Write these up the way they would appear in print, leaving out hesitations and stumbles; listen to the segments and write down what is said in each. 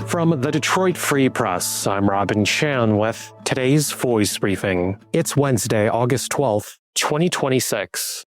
From the Detroit Free Press, I'm Robin Chan with today's Voice Briefing. It's Wednesday, August 12th, 2026.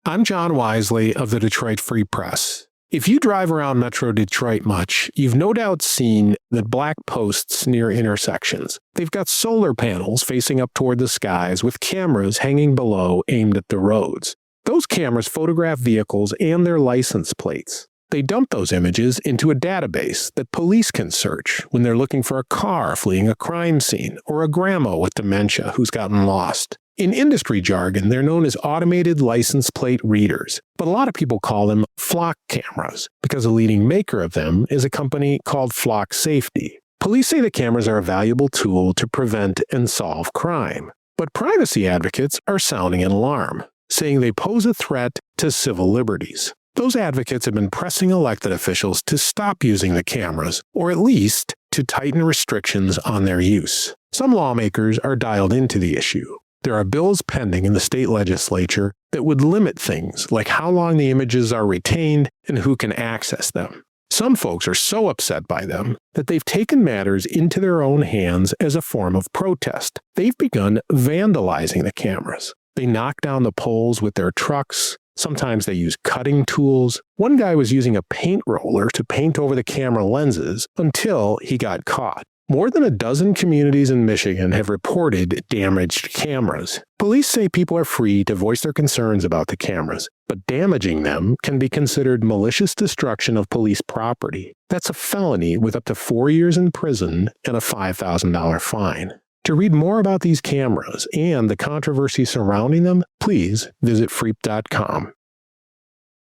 I'm John Wisely of the Detroit Free Press. If you drive around Metro Detroit much, you've no doubt seen the black posts near intersections. They've got solar panels facing up toward the skies with cameras hanging below aimed at the roads. Those cameras photograph vehicles and their license plates. They dump those images into a database that police can search when they're looking for a car fleeing a crime scene or a grandma with dementia who's gotten lost. In industry jargon, they're known as automated license plate readers, but a lot of people call them flock cameras because a leading maker of them is a company called Flock Safety. Police say the cameras are a valuable tool to prevent and solve crime, but privacy advocates are sounding an alarm, saying they pose a threat to civil liberties. Those advocates have been pressing elected officials to stop using the cameras, or at least to tighten restrictions on their use. Some lawmakers are dialed into the issue. There are bills pending in the state legislature that would limit things like how long the images are retained and who can access them. Some folks are so upset by them that they've taken matters into their own hands as a form of protest. They've begun vandalizing the cameras. They knock down the poles with their trucks. Sometimes they use cutting tools. One guy was using a paint roller to paint over the camera lenses until he got caught. More than a dozen communities in Michigan have reported damaged cameras. Police say people are free to voice their concerns about the cameras, but damaging them can be considered malicious destruction of police property. That's a felony with up to 4 years in prison and a $5,000 fine. To read more about these cameras and the controversy surrounding them, please visit freep.com.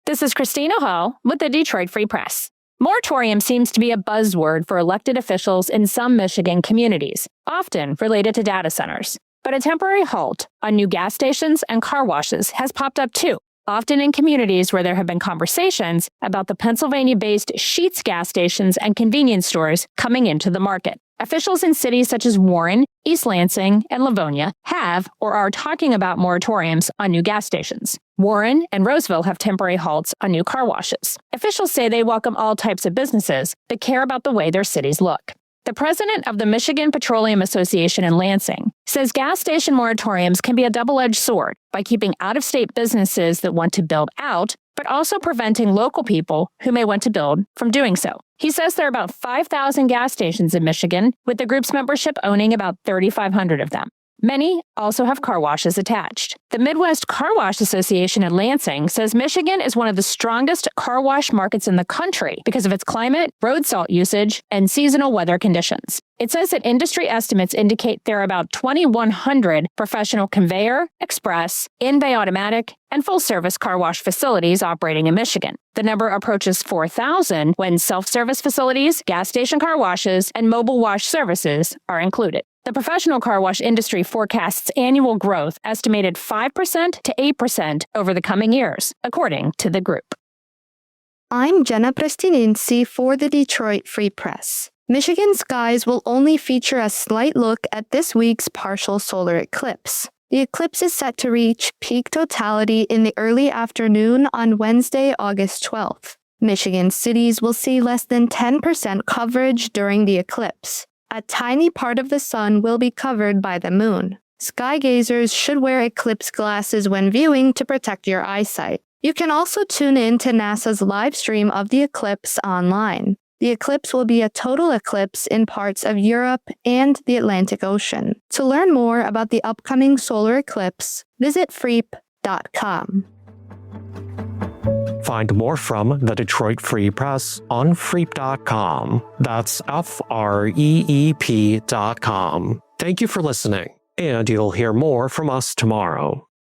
This is Christina Hall with the Detroit Free Press. Moratorium seems to be a buzzword for elected officials in some Michigan communities, often related to data centers. But a temporary halt on new gas stations and car washes has popped up too, often in communities where there have been conversations about the Pennsylvania-based Sheetz gas stations and convenience stores coming into the market. Officials in cities such as Warren, East Lansing, and Livonia have or are talking about moratoriums on new gas stations. Warren and Roseville have temporary halts on new car washes. Officials say they welcome all types of businesses that care about the way their cities look. The president of the Michigan Petroleum Association in Lansing says gas station moratoriums can be a double-edged sword by keeping out-of-state businesses that want to build out, but also preventing local people who may want to build from doing so. He says there are about 5,000 gas stations in Michigan, with the group's membership owning about 3,500 of them. Many also have car washes attached. The Midwest Car Wash Association in Lansing says Michigan is one of the strongest car wash markets in the country because of its climate, road salt usage, and seasonal weather conditions. It says that industry estimates indicate there are about 2,100 professional conveyor, express, in-bay automatic, and full-service car wash facilities operating in Michigan. The number approaches 4,000 when self-service facilities, gas station car washes, and mobile wash services are included. The professional car wash industry forecasts annual growth estimated 5% to 8% over the coming years, according to the group. I'm Jenna Prestininsi for the Detroit Free Press. Michigan skies will only feature a slight look at this week's partial solar eclipse. The eclipse is set to reach peak totality in the early afternoon on Wednesday, August 12th. Michigan cities will see less than 10% coverage during the eclipse. A tiny part of the sun will be covered by the moon. Sky gazers should wear eclipse glasses when viewing to protect your eyesight. You can also tune in to NASA's live stream of the eclipse online. The eclipse will be a total eclipse in parts of Europe and the Atlantic Ocean. To learn more about the upcoming solar eclipse, visit freep.com. Find more from the Detroit Free Press on freep.com. That's FREEP.com. Thank you for listening, and you'll hear more from us tomorrow.